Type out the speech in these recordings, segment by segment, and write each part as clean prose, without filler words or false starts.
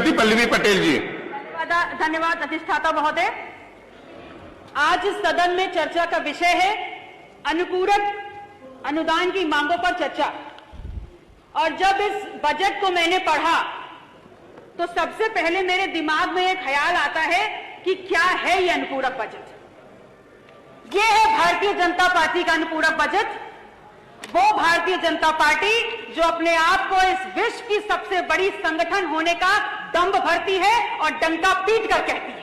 श्रीमती पल्लवी पटेल जी। धन्यवाद अधिष्ठाता महोदय। आज इस सदन में चर्चा का विषय है अनुपूरक अनुदान की मांगों पर चर्चा। और जब इस बजट को मैंने पढ़ा तो सबसे पहले मेरे दिमाग में एक ख्याल आता है कि क्या है ये अनुपूरक बजट। ये है भारतीय जनता पार्टी का अनुपूरक बजट। वो भारतीय जनता पार्टी जो अपने आप को इस विश्व की सबसे बड़ी संगठन होने का दंभ भरती है और डंका पीट कर कहती है।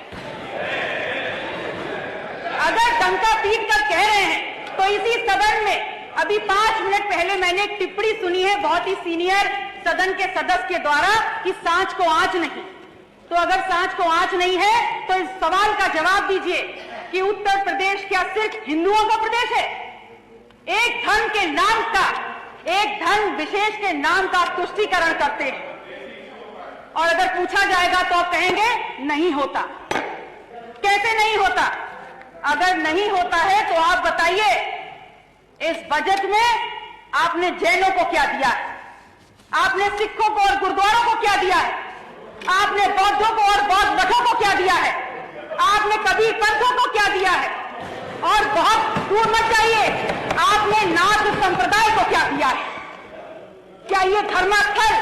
अगर डंका पीट कर कह रहे हैं तो इसी सदन में अभी 5 मिनट पहले मैंने एक टिप्पणी सुनी है बहुत ही सीनियर सदन के सदस्य के द्वारा कि सांच को आंच नहीं। तो अगर सांच को आंच नहीं है तो इस सवाल का जवाब दीजिए कि उत्तर प्रदेश क्या सिर्फ हिंदुओं का प्रदेश है? एक धर्म के नाम का, एक धर्म विशेष के नाम का तुष्टीकरण करते हैं और अगर पूछा जाएगा तो आप कहेंगे नहीं होता। कैसे नहीं होता? अगर नहीं होता है तो आप बताइए इस बजट में आपने जैनों को क्या दिया है? आपने सिखों को और गुरुद्वारों को क्या दिया है? आपने बौद्धों को और बौद्ध मठों को क्या दिया है? आपने कबीर पंथों को क्या दिया है? और बहुत दूर मत जाइए, आपने नाथ संप्रदाय को क्या दिया है? क्या ये धर्मास्थल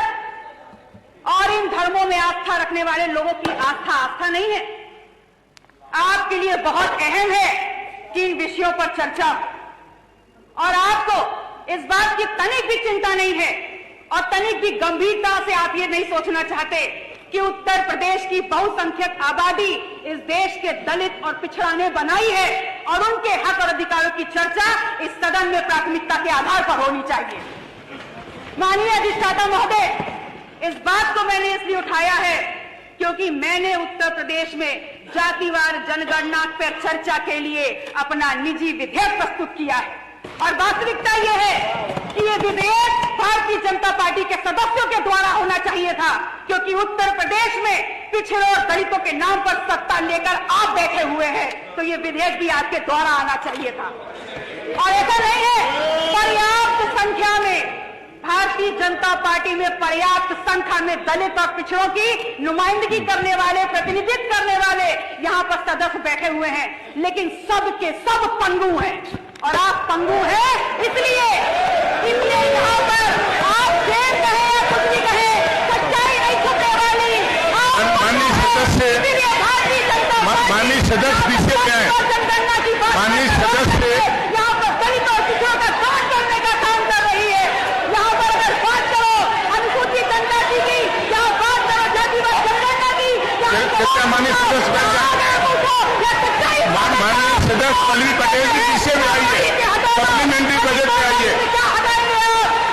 और इन धर्मों में आस्था रखने वाले लोगों की आस्था नहीं है? आपके लिए बहुत अहम है कि इन विषयों पर चर्चा और आपको इस बात की तनिक भी चिंता नहीं है और तनिक भी गंभीरता से आप ये नहीं सोचना चाहते कि उत्तर प्रदेश की बहुसंख्यक आबादी इस देश के दलित और पिछड़ा ने बनाई है और उनके हक और अधिकारों की चर्चा इस सदन में प्राथमिकता के आधार पर होनी चाहिए। माननीय अधिष्ठाता महोदय, इस बात को मैंने इसलिए उठाया है क्योंकि मैंने उत्तर प्रदेश में जातिवार जनगणना पर चर्चा के लिए अपना निजी विधेयक प्रस्तुत किया है और वास्तविकता यह है कि यह विधेयक भारतीय जनता पार्टी के सदस्यों के द्वारा होना चाहिए था क्योंकि उत्तर प्रदेश में पिछड़ों और दलितों के नाम पर सत्ता लेकर आप बैठे हुए हैं तो यह विधेयक भी आपके द्वारा आना चाहिए था। और ऐसा नहीं है, पर्याप्त संख्या में भारतीय जनता पार्टी में पर्याप्त संख्या में दलित और पिछड़ों की नुमाइंदगी करने वाले, प्रतिनिधित्व करने वाले यहाँ पर सदस्य बैठे हुए हैं, लेकिन सब के सब पंगु हैं और आप पंगु हैं। इसलिए यहाँ पर आप शेर कहें या कुछ भी कहें, सच्चाई नहीं छुपने वाली। माननीय सदस्य, माननीय सदस्य पीछे क्या है? माननीय सदस्य यहाँ पर दलित और पिछड़ों का काट करने का काम कर रही है। यहाँ पर अगर बात करो अनुसूचित जनजाति की, यहाँ बात करो जातिवाद जनगणना की, माननीय सदस्य माननीय सदस्य पल्लवी पटेल जी पीछे में आइए, सप्लीमेंट्री बजट में आइए।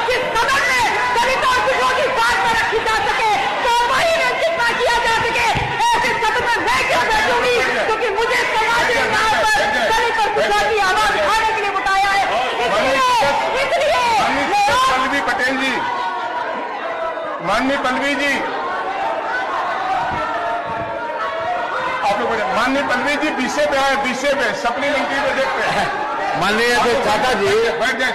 जिस सदन में दलित और पिछड़ों की बात पर रखी जा सके तो वही जितना किया जा सके ऐसे सदन में मैं क्यों बैठूंगी? क्योंकि मुझे समाज के नाम पर दलित और पिछड़ों की आवाज उठाने के लिए बताया है। इसलिए पल्लवी पटेल जी, माननीय पल्लवी जी, आप लोग माननीय पल्लवी जी पीछे पे आए, पीछे पे सप्लीमेंट्री बजट पे। माननीय अधिष्ठाता जी, बैठ जाए।